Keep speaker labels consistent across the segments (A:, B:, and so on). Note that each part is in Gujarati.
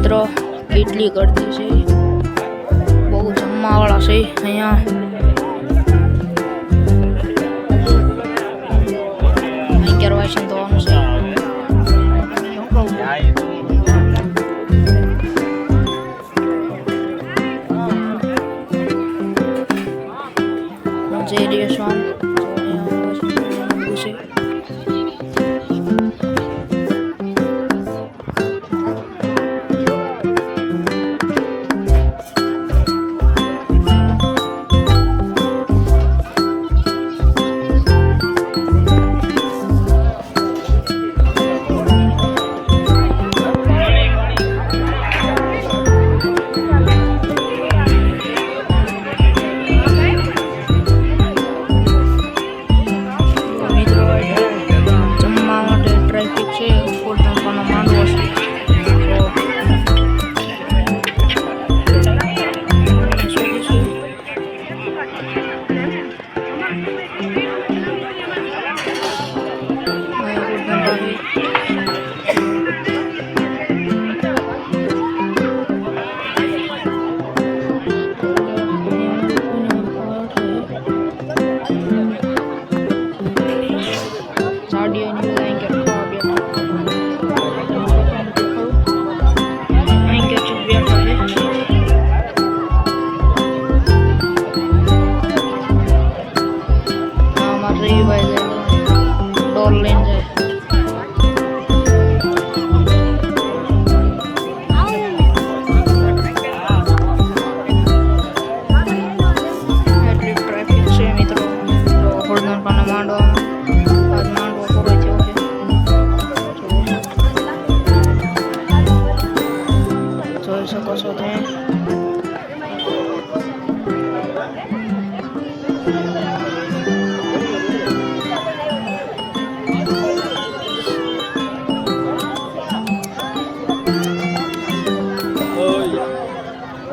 A: મિત્રો કેટલી ગળદી છે, બહુ જમવાવાળા છે અહીંયા. વાયસન થવાનું છે. જઈ રહ્યો છું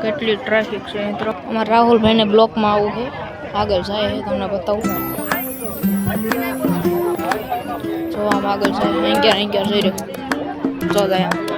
A: કેટલી ટ્રાફિક છે મિત્રો. અમારા રાહુલભાઈને બ્લોકમાં આવવું છે, આગળ જાય છે, તમને બતાવું. જો આમ આગળ જાય, અહીં ક્યાં જઈ રહ્યો, જો ગયા.